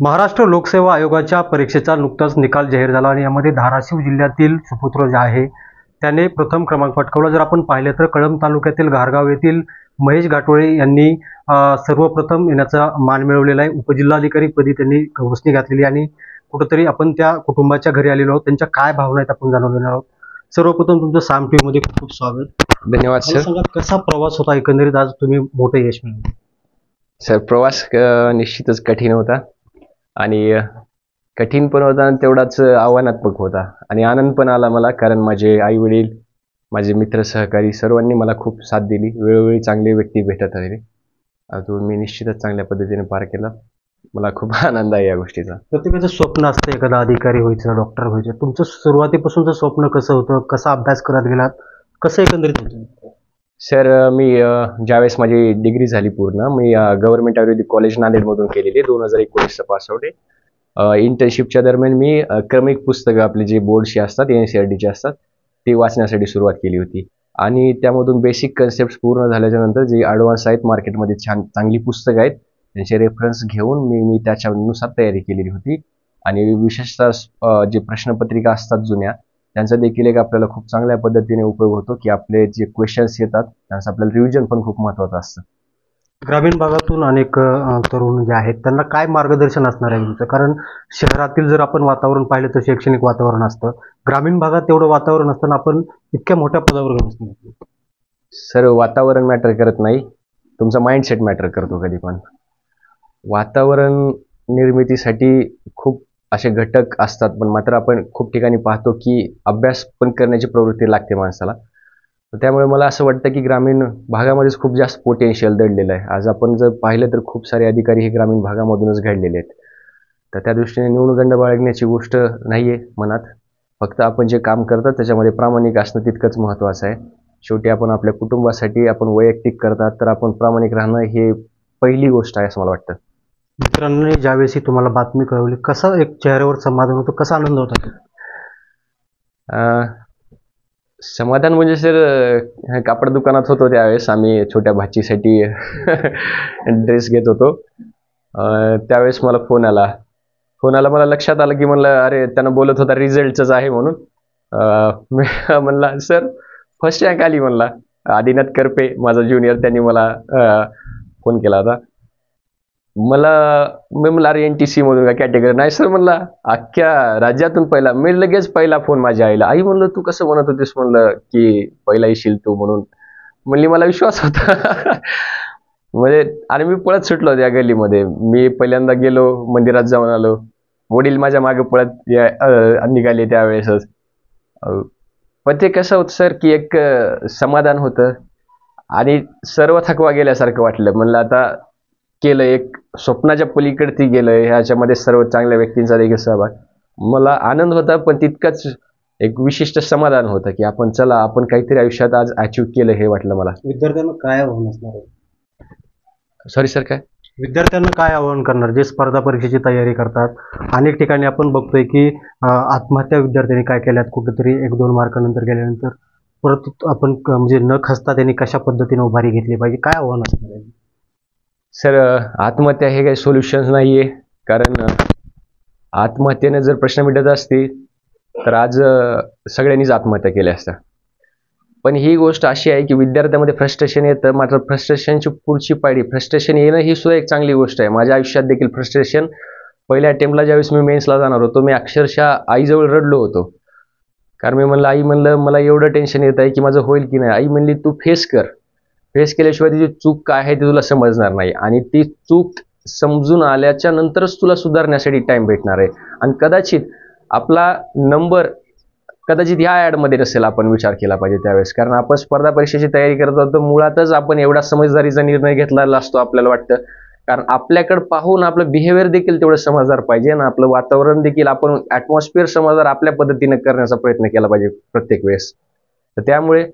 महाराष्ट्र लोकसेवा आयोगाच्या परीक्षेचा नुकताच निकाल जाहीर झाला आणि यामध्ये धाराशिव जिल्ह्यातील सुपुत्र जे आहे त्याने प्रथम क्रमांक पटकावला। जर आपण पाहिले तर कळंब तालुक्यातील घारगाव येथील महेश घाटोळे यांनी सर्वप्रथम येण्याचा मान मिळवलेला आहे। उपजिल्हाधिकारी पदी त्यांनी गवसणी घातलेली आणि कुठेतरी आपण त्या कुटुंबाच्या घरी आलेलो आहोत, त्यांच्या काय भावना आहेत आपण जाणून घेणार आहोत। सर्वप्रथम तुमचं साम टीव्ही मध्ये खूप खूप स्वागत। धन्यवाद सर। सांगा कसा प्रवास होता, एकंदरीत आज तुम्ही मोठे यश मिळवले। सर प्रवास निश्चितच कठीण होता आणि कठीण पण होता आणि तेवढाच आव्हानात्मक होता आणि आनंद पण आला मला, कारण माझे आई वडील, माझे मित्र सहकारी सर्वांनी मला खूप साथ दिली। वेळोवेळी चांगले व्यक्ती भेटत राहिले, अजून मी निश्चितच चांगल्या पद्धतीने पार केला। मला खूप आनंद आहे या गोष्टीचा। प्रत्येकाचं स्वप्न असतं एखादा अधिकारी व्हायचं, डॉक्टर व्हायचं। तुमचं सुरुवातीपासूनचं स्वप्न कसं होतं, कसा अभ्यास करत गेलात, कसं एकंदरीत होतं? सर मी ज्यावेळेस माझी डिग्री झाली पूर्ण, मी गव्हर्नमेंट आयुर्वेदिक कॉलेज नांदेडमधून केलेली 2019चा पासआउट आहे। इंटर्नशिपच्या दरम्यान मी क्रमिक पुस्तकं आपले जे बोर्डशी असतात, NCERTचे असतात, ते वाचण्यासाठी सुरुवात केली होती आणि त्यामधून बेसिक कन्सेप्ट पूर्ण झाल्याच्या नंतर जे ॲडव्हान्स आहेत मार्केटमध्ये चांगली पुस्तकं आहेत त्यांचे रेफरन्स घेऊन मी त्याच्यानुसार तयारी केलेली होती आणि विशेषतः जे प्रश्नपत्रिका असतात जुन्या, त्यांचा देखील एक आपल्याला खूप चांगल्या पद्धतीने उपयोग होतो की आपले जे क्वेश्चन्स येतात त्यांचं आपल्याला रिव्हिजन पण खूप महत्त्वाचं असतं। ग्रामीण भागातून अनेक तरुण जे आहेत त्यांना काय मार्गदर्शन असणार आहे तुमचं? कारण शहरातील जर आपण वातावरण पाहिलं तर शैक्षणिक वातावरण असतं, ग्रामीण भागात तेवढं वातावरण असताना आपण इतक्या मोठ्या पदावर घेऊन। सर वातावरण मॅटर करत नाही, तुमचा माइंडसेट मॅटर करतो। कधी पण वातावरण निर्मितीसाठी खूप असे घटक असतात, पण मात्र आपण खूप ठिकाणी पाहतो की अभ्यास पण करण्याची प्रवृत्ती लागते माणसाला। त्यामुळे मला असं वाटतं की ग्रामीण भागामध्येच खूप जास्त पोटेन्शियल दडलेलं आहे। आज आपण जर पाहिलं तर खूप सारे अधिकारी हे ग्रामीण भागामधूनच घडलेले आहेत, तर त्या दृष्टीने न्यूनगंड बाळगण्याची गोष्ट नाही आहे मनात। फक्त आपण जे काम करतात त्याच्यामध्ये प्रामाणिक असणं तितकंच महत्त्वाचं आहे। शेवटी आपण आपल्या कुटुंबासाठी आपण वैयक्तिक करतात तर आपण प्रामाणिक राहणं हे पहिली गोष्ट आहे असं मला वाटतं। मित्रांनी ज्यावेळेस तुम्हाला बातमी कळवली, कसा एक चेहऱ्यावर समाधान होतं, कसा आनंद होता? समाधान म्हणजे सर कापड दुकानात होतो त्यावेळेस, आम्ही छोट्या भाचीसाठी ड्रेस घेत होतो। त्यावेळेस मला फोन आला, मला लक्षात आलं की म्हणलं अरे त्यानं बोलत होता रिझल्टच आहे म्हणून। मी म्हणला सर फर्स्ट रँक आली म्हणला। आदिनाथ करपे माझा ज्युनियर, त्यांनी मला फोन केला होता। मी म्हणलं अरे NTC मधून का कॅटेगरी? नाही सर म्हणला, अख्ख्या राज्यातून पहिला। मी लगेच पहिला फोन माझ्या आईला, आई म्हणलं तू कसं म्हणत होतीस म्हणलं की पहिला येशील तू म्हणून? म्हणली मला विश्वास होता। म्हणजे आणि मी पळत सुटलो त्या गल्लीमध्ये। मी पहिल्यांदा गेलो, मंदिरात जाऊन आलो, वडील माझ्या मागे पळत निघाले त्यावेळेसच। पण ते कसं होतं सर की एक समाधान होतं आणि सर्व थकवा गेल्यासारखं वाटलं। म्हणलं आता केलं, एक स्वप्नाच्या पलीकडे गेलंय, ह्याच्यामध्ये सर्व चांगल्या व्यक्तींचा देखील सहभाग। मला आनंद होता, पण तितकंच एक विशिष्ट समाधान होतं की आपण काहीतरी आयुष्यात आज अचीव्ह केलं हे वाटलं मला। विद्यार्थ्यांना काय आव्हान असणार आहे? सॉरी सर काय? विद्यार्थ्यांना काय आव्हान करणार जे स्पर्धा परीक्षेची तयारी करतात? अनेक ठिकाणी आपण बघतोय की आत्महत्या विद्यार्थ्यांनी काय केल्यात, कुठेतरी 1-2 मार्कानंतर गेल्यानंतर परत आपण म्हणजे न खचता त्यांनी कशा पद्धतीने उभारी घेतली पाहिजे, काय आव्हान असणार आहे? सर आत्महत्या हे काही सोल्युशन नाहीये, कारण आत्महत्येने जर प्रश्न मिटत असते तर आज सगळ्यांनीच आत्महत्या केल्या असत्या। पण ही गोष्ट अशी आहे की विद्यार्थ्यांमध्ये फ्रस्ट्रेशन येतं, मात्र फ्रस्ट्रेशनची पुढची पायरी, फ्रस्ट्रेशन येणं ही सुद्धा एक चांगली गोष्ट आहे। माझ्या आयुष्यात देखील फ्रस्ट्रेशन पहिल्या अटेम्प्टला ज्यावेळेस मी मेन्सला जाणार होतो, मी अक्षरशः आईजवळ रडलो होतो, कारण मी म्हणलं आई म्हणलं मला एवढं टेन्शन येत आहे की माझं होईल की नाही। आई म्हणली तू फेस कर, फेस केल्याशिवाय तिची चूक काय आहे ते तुला समजणार नाही आणि ती चूक समजून आल्याच्या नंतरच तुला सुधारण्यासाठी टाइम भेटणार आहे। आणि कदाचित आपला नंबर कदाचित ह्या ॲडमध्ये नसेल, आपण विचार केला पाहिजे त्यावेळेस, कारण आपण स्पर्धा परीक्षेची तयारी करत होतो, मुळातच आपण एवढा समजदारीचा निर्णय घेतलेला असतो आपल्याला वाटतं, कारण आपल्याकडे पाहून आपलं बिहेवियर देखील तेवढं समजदार पाहिजे आणि आपलं वातावरण देखील आपण ॲटमॉस्फिअर समजदार आपल्या पद्धतीने करण्याचा प्रयत्न केला पाहिजे प्रत्येक वेळेस। तर त्यामुळे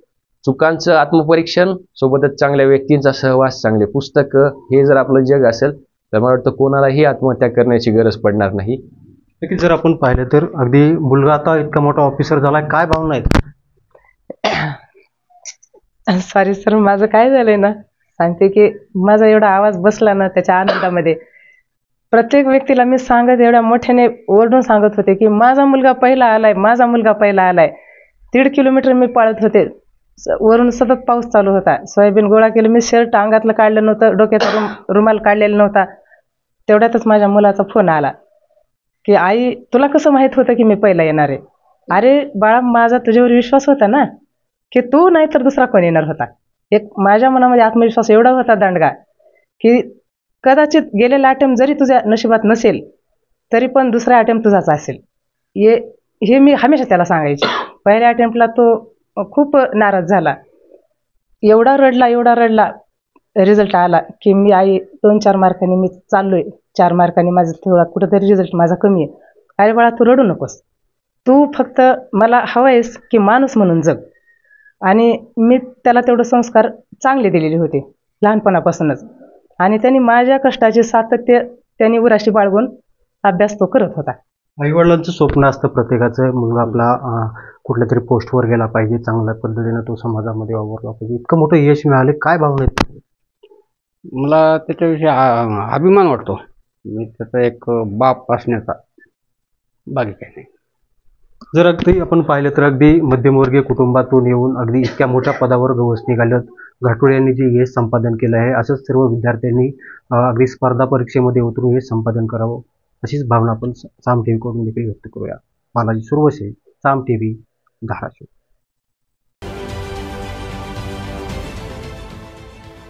चुकांचं आत्मपरीक्षण सोबतच चांगल्या व्यक्तींचा सहवास, चांगले पुस्तकं, हे जर आपलं जग असेल तर मला वाटतं कोणालाही आत्महत्या करण्याची गरज पडणार नाही। नक्कीच जर आपण पाहिलं तर अगदी मुलगा आता इतका मोठा ऑफिसर झालाय, काय भावना आहेत? सॉरी सर, माझं काय झालंय ना सांगते की माझा एवढा आवाज बसला ना त्याच्या आनंदामध्ये, प्रत्येक व्यक्तीला मी सांगत एवढ्या मोठ्याने ओरडून सांगत होते की माझा मुलगा पहिला आलाय, माझा मुलगा पहिला आलाय. 1.5 किलोमीटर मी पळत होते. वरून सतत पाऊस चालू होता. सोयाबीन गोळा केलं, मी शर्ट अंगातलं काढलं नव्हतं, डोक्याचा रुमाल काढलेला नव्हता. तेवढ्यातच माझ्या मुलाचा फोन आला की आई तुला कसं माहित होतं की मी पहिला येणार आहे? अरे बाळा, माझा तुझ्यावर विश्वास होता ना की तू नाही तर दुसरा कोण येणार होता. एक माझ्या मनामध्ये आत्मविश्वास एवढा होता दांडगा की कदाचित गेलेला अटेम्प्ट जरी तुझ्या नशिबात नसेल तरी पण दुसरा अटेम्प्ट तुझाच असेल. हे मी हमेशा त्याला सांगायचे. पहिल्या अटेम्प्टला तो खूप नाराज झाला, एवढा रडला. रिझल्ट आला की मी आई 2-4 मार्कांनी मी चाललोय, 4 मार्कांनी माझं थोडा कुठंतरी रिझल्ट माझा कमी आहे. अरे बाळा, तू रडू नकोस, तू फक्त मला हवं आहेस की माणूस म्हणून जग. आणि मी त्याला तेवढं संस्कार चांगले दिलेले होते लहानपणापासूनच. आणि त्यांनी माझ्या कष्टाचे सातत्य त्यांनी उराशी बाळगून अभ्यास तो करत होता. आईवडिलांचं स्वप्न असतं प्रत्येकाचं, मुलगा आपला कुठल्या तरी पोस्टवर गेला पाहिजे, चांगल्या पद्धतीनं तो समाजामध्ये वावरला पाहिजे. इतकं मोठं यश मिळाले, काय भावना आहेत? मला त्याच्याविषयी अभिमान वाटतो. मी त्याचा एक बाप असण्याचा, बाकी काही नाही. जर अगदी आपण पाहिलं तर अगदी मध्यमवर्गीय कुटुंबातून येऊन अगदी इतक्या मोठ्या पदावर गवस निघाल्यात. घाटोळे यांनी जे यश संपादन केलं आहे, असंच सर्व विद्यार्थ्यांनी अगदी स्पर्धा परीक्षेमध्ये उतरून यश संपादन करावं, अशीच भावना आपण साम टी व्हीकडून देखील व्यक्त करूया. बालाजी सुरवसे, साम टी व्ही, धाराशिव.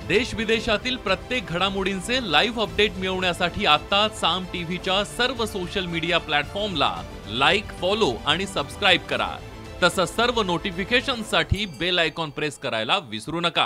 देश विदेशातील प्रत्येक घडामोडींचे लाईव्ह अपडेट मिळवण्यासाठी आता साम टीव्हीच्या सर्व सोशल मीडिया प्लॅटफॉर्मला लाईक, फॉलो आणि सबस्क्राईब करा. तसंच सर्व नोटिफिकेशनसाठी बेल आयकॉन प्रेस करायला विसरू नका.